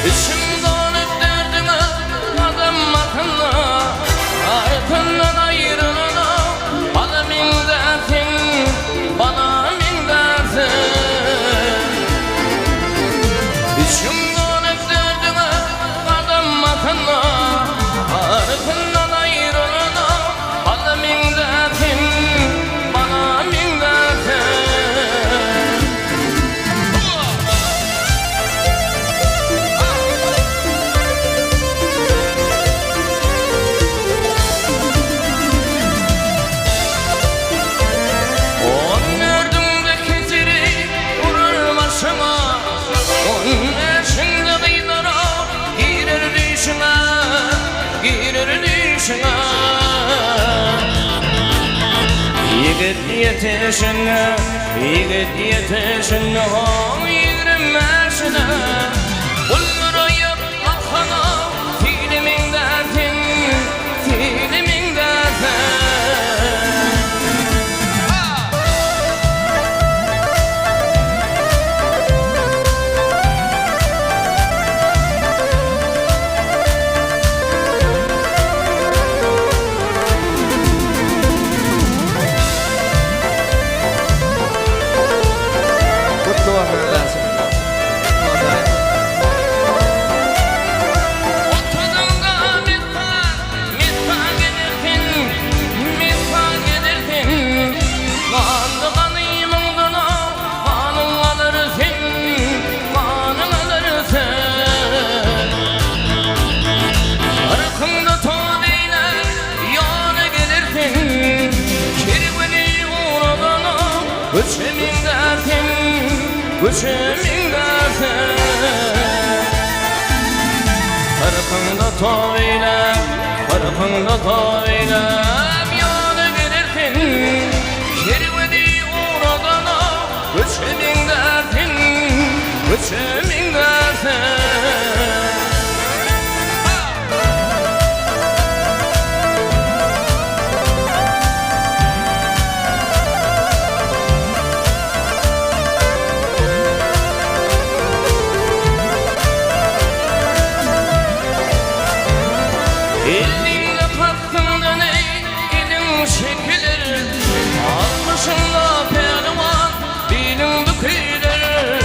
İçimden derdime adım atınla Arkandan ayrılana bana min dersin Bana min dersin İçimden derdime adım atınla Arkandan ayrılana bana min dersin Bana min dersin Yigit yetişine, yigit yetişine, yigrim eşine Bulmurayıp akana, filimin derdin, filimin derdin Üçemin dersin, üçemin dersin Farkında toyla, farkında toyla Yana gelirsin, kirvedi uğradana Üçemin dersin, üçemin dersin Elinde kattığında ne ilim çekilir Almışında pehlivan dilin bükülür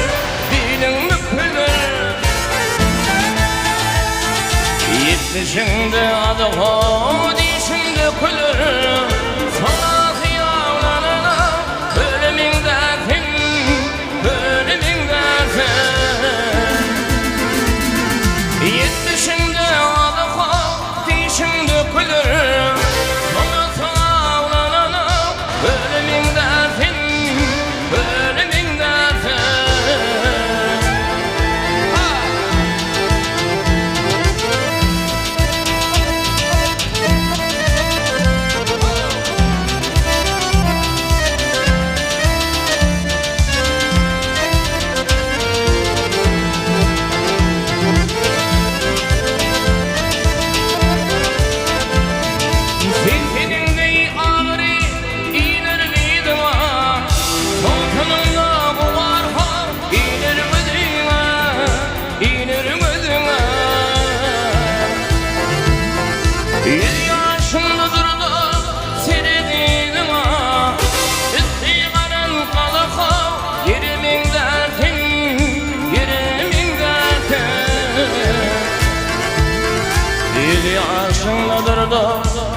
Dilin bükülür Yetmişinde adı o dişin dökülür Sana hıyavlarına ölümün dersin Ölümün dersin Yetmişinde adı o dişin dökülür Sana sağlanana ölümün dersin Ölümün dersin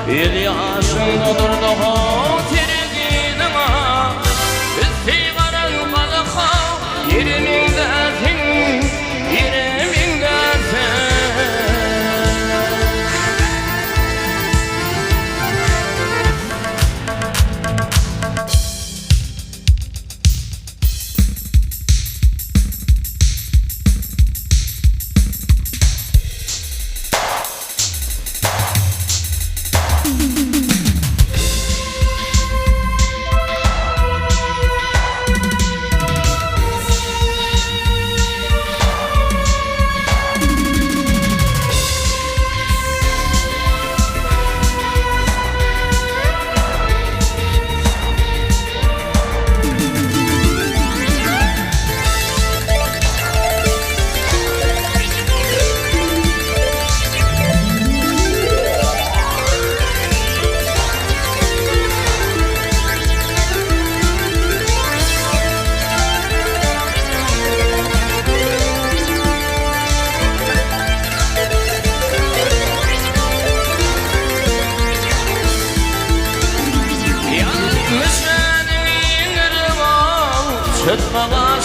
İli aşığında durdu o tirginin ha İstiğaren kalıqa yerimin dersin Yerimin dersin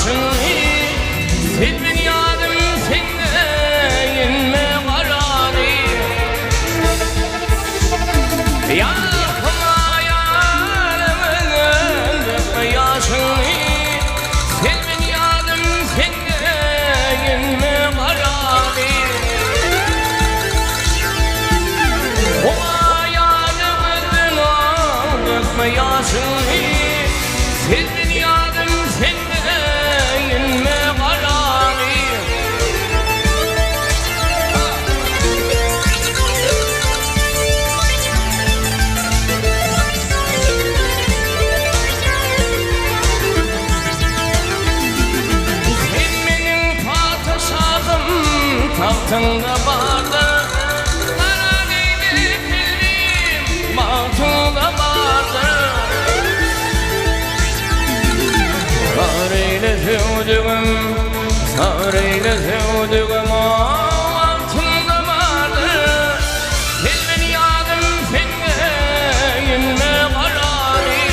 yaşını Silmin yadım sende inme kararı Yakma yarımın dökme yaşını Silmin yadım sende inme kararı Oma yarımın dökme yaşını Silmin yadım sende inme kararı Sen benim padişahım tahtında vardı Kara giydi film bahtında vardı Sarıyla sevdiğim, sarıyla sevdiğim altında vardı Silmin yadım sende inme kararı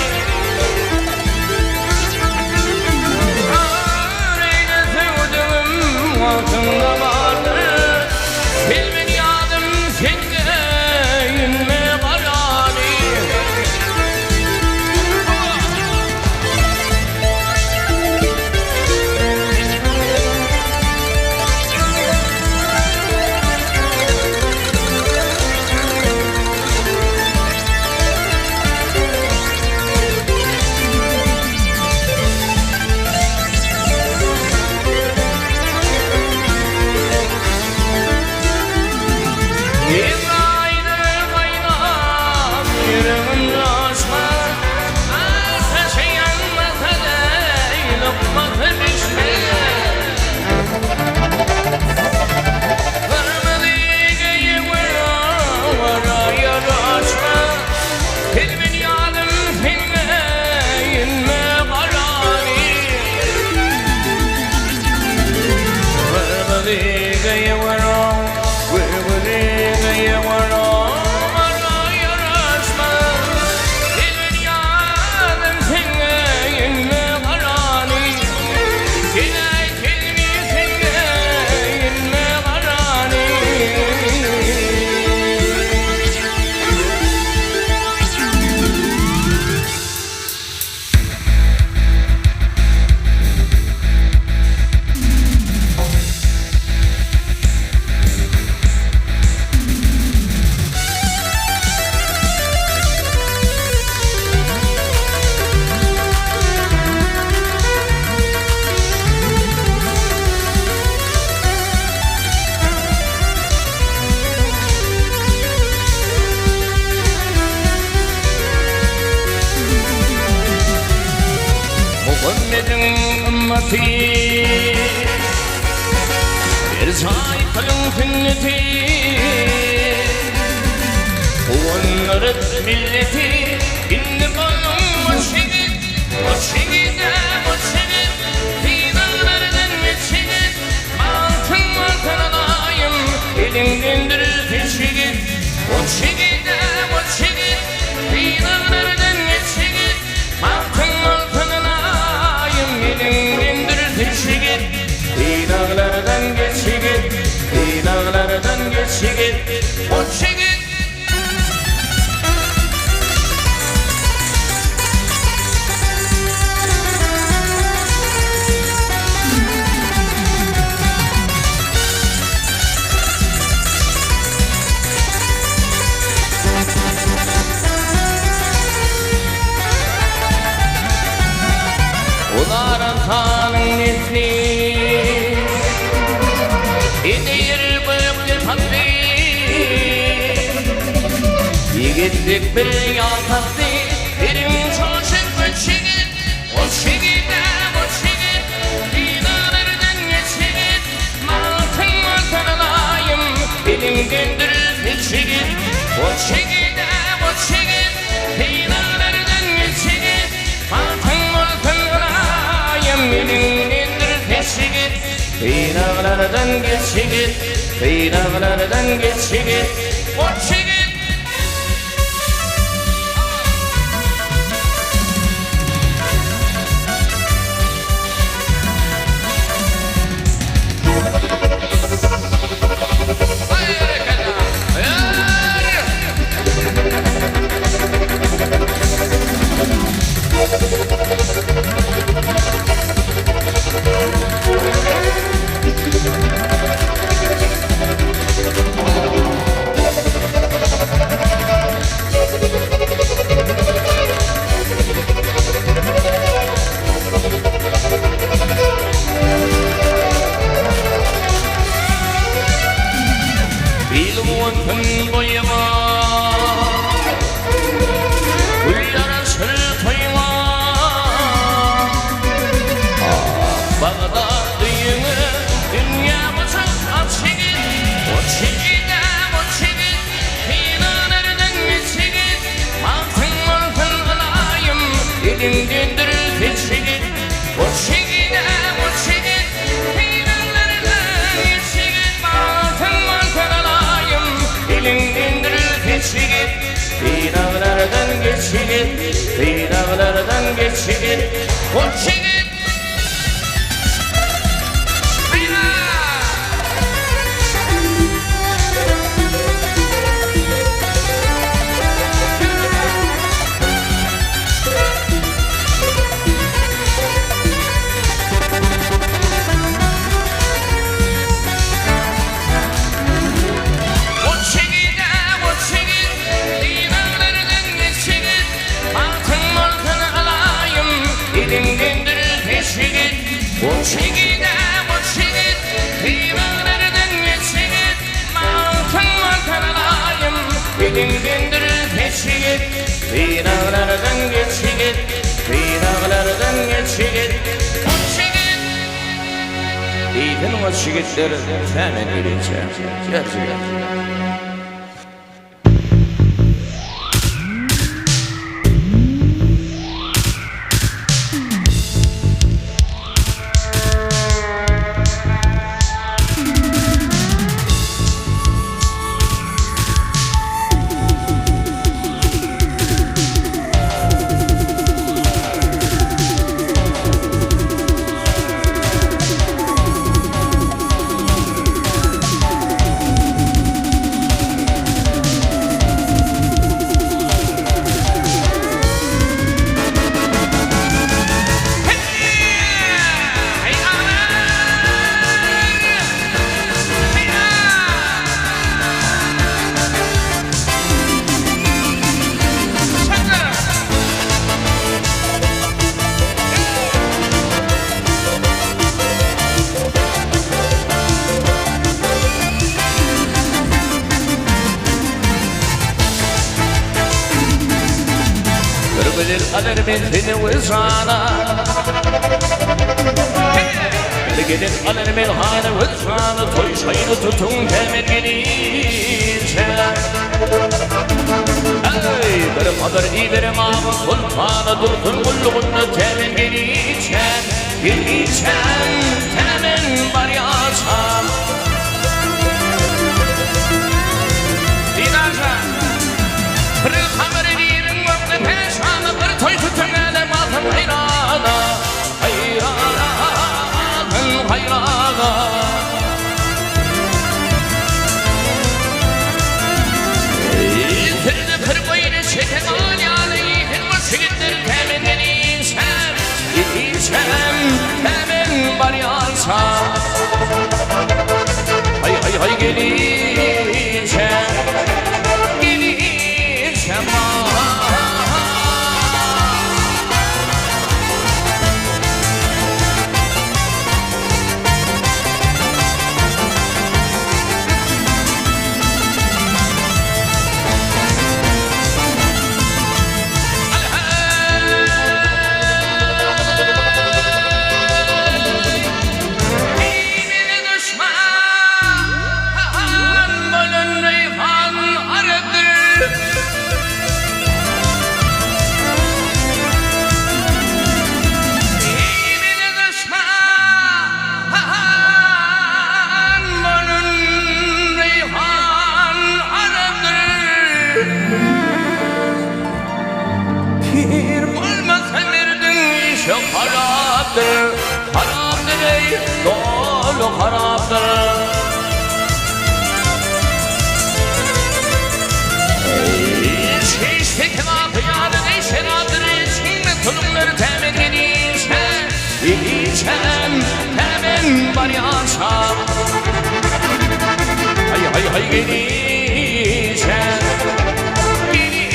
Sarıyla sevdiğim altında vardı Silmin yadım sende inme kararı İbrahim'e kaynağım yüreğim coşma Ateşi yanmasa da lokması pişme Kırmızı gıyığı varaya coşma Silmin yadım sende inme kararı Kırmızı gıyığı Muhammed'in ümmeti Bir sayfalın sünneti Onların milleti İndi kanım o şehit O şehide o şehit Fidanlardan geçit Altın altına layım Elin dindirir teşhit O şehide o şehit Fidanlardan geçit Altın altına Teşhigit, dinağlardan geçigit, dinağlardan geçigit, o çigit. Ular tanın ismi İdir büyüktür tatlı Yigitlik bir yaltası Birim çoşuk ve çigit O çigide o çigit Dinalardan geçigit Maltın maltın alayım Bilim gündürür bir çigit O çigide o çigit Dinalardan geçigit Maltın maltın alayım Bilim gündürür teşigit Dinağlardan geçigit Dinağlardan geçigit O çigit 원튼 보여봐 울려라설 토이와 아빠가 뜨영은 등야모서 앞치기 못치기다 못치기 피나나를 당기치기 망생만큼 하나임 이등진들을 대치기 못치기다 못치기 피나나를 당기치기 망생만큼 하나임 이등진들을 대치기 피나나를 당기치기 피나나를 당기치기 못치기 못치기다 못치기 비방나를 당기치기 망상만한 하나님 비등빈들을 대치기 비방나를 당기치기 비방나를 당기치기 못치기 이든 못치기들은 사는 일이죠 Alırımın beni sana Gelin alırımın hanı sana Toy şayını tutun hemen gelişe Ey bir kadar iyi bir mamın Kulpanı durdun kulluğunu temin gelişe Gelişe temin var yaşam Dinarca Bırakhamır ediyorum vakti peşanı Toy tutun ele mazın hayrana Hayrana hayrana Yitirdi kır boyunu çeken alyanı Yitir musikittir temin gelişem Gelişem temin var yansam Hay hay hay gelişem Gelişem Haraptır, haraptır ey dolu haraptır Şiştik vakıyanın ey şeradır Şimdi tulumları temin edişe İçem temin var yaşam Hay hay hay gelişe Gelişe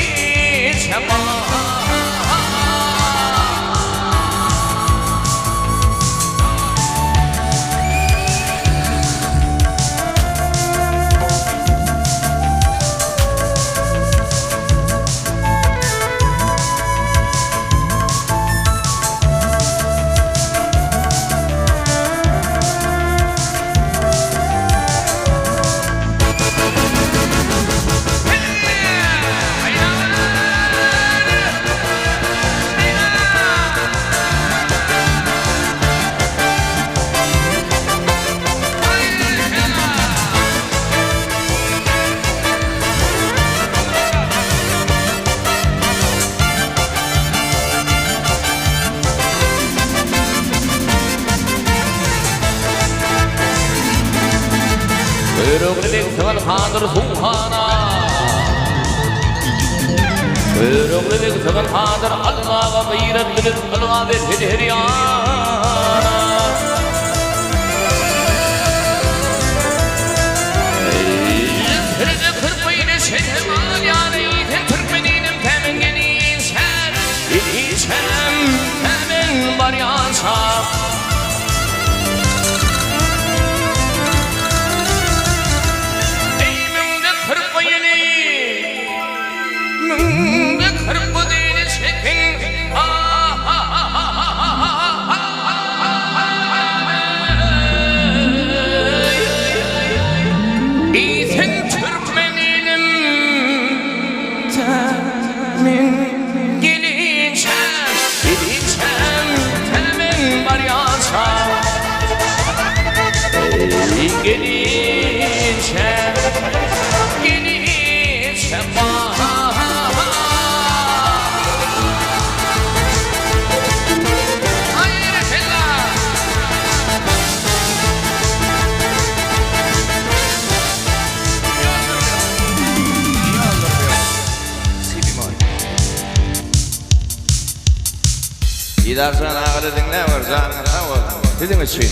Örüğünü bektiğin hadır sulhana Örüğünü bektiğin hadır Allah'a gayret bilir Allah'a verir her yana Sırrı kırpıyla şehmal yani Türkmeninim temin gelin sen İçem temin var yansa Eyminde kırpıyla Münde kırpıyla şekin İtin Türkmeninim temin gelinçem temin var yansa gelinçem İdarsan ağrı dinle var zanı var. Dedin mi şey?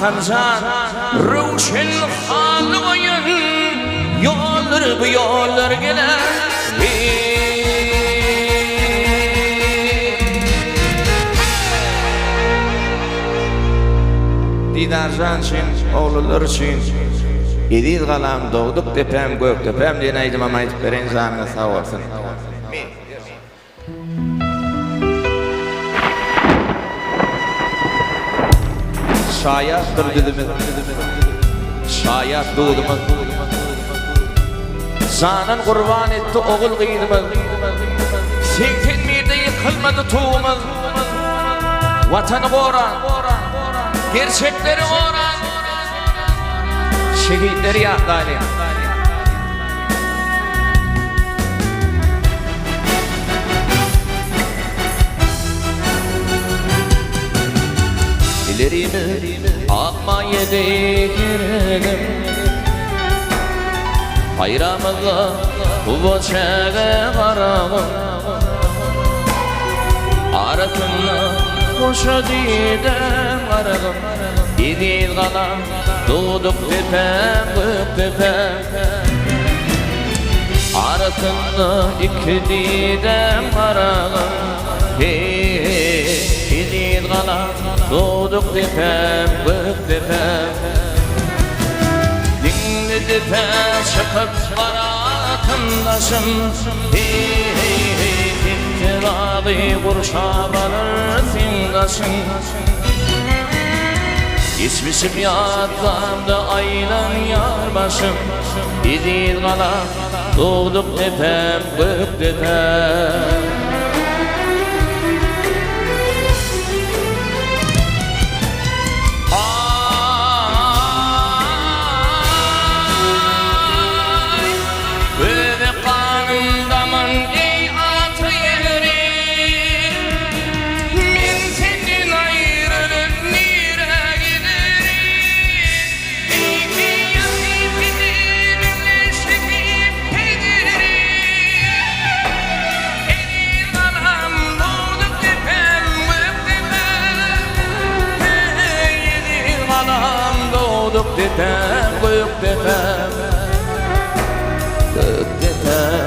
Hakancan Ruşen Halı'yın Yollar bu yollar gelen Didarjan için, oğullar için Edil galam doğduk tepem gök tepem diye neydim ama aytıp veren zanına sağ olsun. Şayattır dilimiz, şayat doğdumuz. Zanan kurban etti oğul gıydımız. 80 mirde yıkılmadı tuğumuz. Vatanı koran, gerçekleri koran. Şehitleri yadlayın. İlerimi akma yedikirim Hayramızla bu boçağa karamım Arasında koşa didem aragım İdil kalan doğduk tepem gök tepem Arasında iki didem aragım İdil kalan doğduk tepem gök tepem Dinli tepem çıkıp karatındaşım İktiradı kurşabanır sindaşım İsmisim yadlamda aylan yar başım İdil kalan doğduk tepem gök tepem Tepem, gök tepem, gök tepem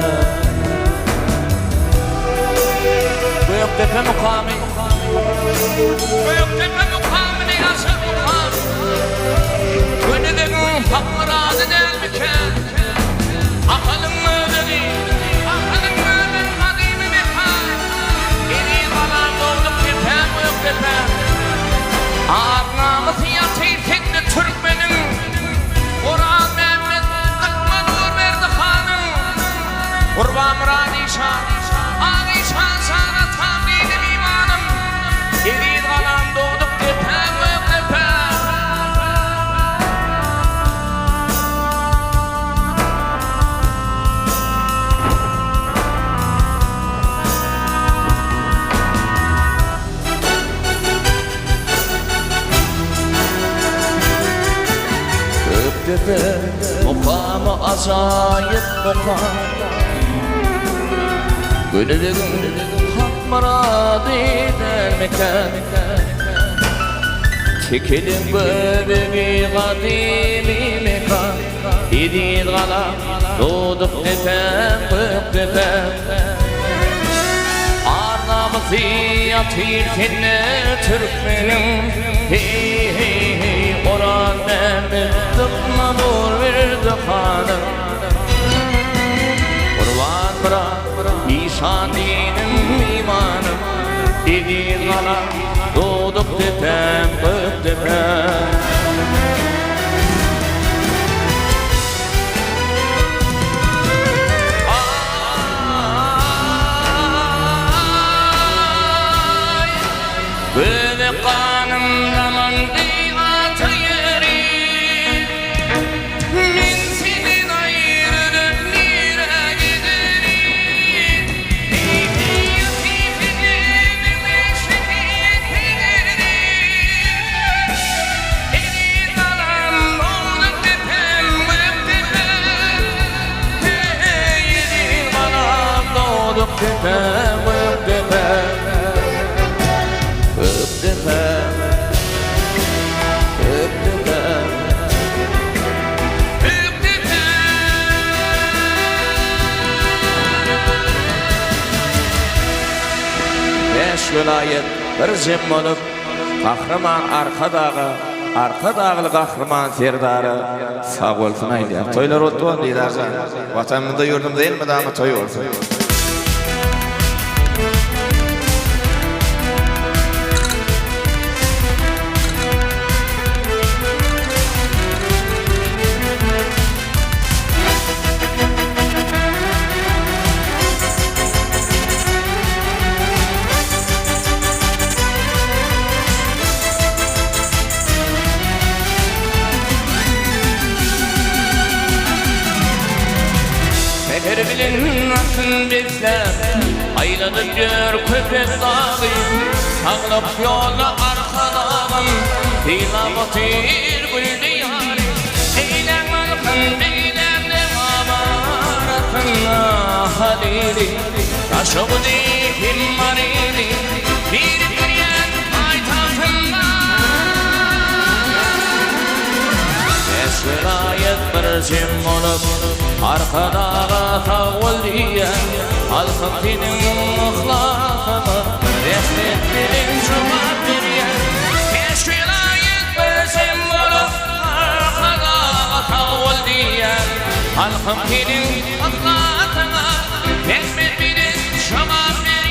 Gök tepem mukami Gök tepem mukami ne yaşar mukami Gönüdün hakkıradı del miken Akalın mıdırı, akalın mıdırı kadimi mekan Edil kalan doğduk tepem, gök tepem Ağırnamızı yatayım tekli Türkmenin Kur'an Mehmet Akman Nurverdi Hanım Kurban Murad İşan Ağ İşan sana tam değilim imanım Edil kalan doğduk tepem gök tepem Mukamı azayip mukam Gönülün hak muradı eder mekan Çekelim bebeği kadimi mekan İdil kalan doğduk tepem gök tepem Arnamızı yatır kendine Türkmenim Hey hey hey Orhan Mehmet tıkma nur verdi hanım Kurban bırak İşan dinim imanım Edil kalan doğduk tepem gök tepem Böyle kanımda mandı atı yeri Min senin ayrılıp nire giderim Yatip edin ve şehit ederim Edil vilayet bir jem bolup Kahraman arka dağlı kahraman serdары sağ bolsun aýdýar. Toylar otdy diýerler. Watanymda ýurdum diýilmi dama toy bolsun. Her bilin atın bizler ayladı gör köpek dağı Sağlıp yola arkadan Dila batir güldü yâri Eylem alkın beylem amaratına halili Taşı bu dihim marili Bir güryen aytatında Esvelayet bir cim olup Arkadağa tavul diyen Halkıntinin muhlakını Rehmet bilin cumar diyen Keşvilayet bizim olup Arkadağa tavul diyen Halkıntinin muhlakını Rehmet bilin cumar diyen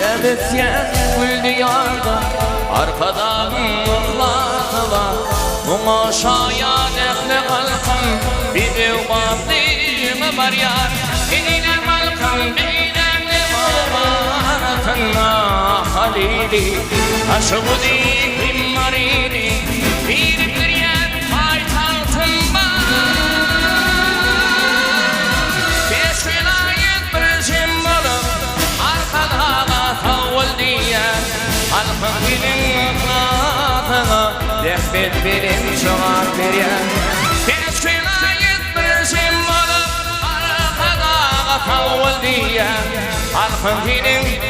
Lebesyen gül diyarda Arkadan mıhlatıla Buna şaya defne kalkan Bir evbatlığımı var yar Eline malkan beynemle mabaratına halili Taşı bu dihim marili Bir güryen paytahtın var Beş vilayet bir cimbalı Arkadağa tavul diyen Halkıntinin mutlakına Rehbet bilin şuar diyen Beş vilayet bir cimbalı Arkadağa tavul diyen Halkıntinin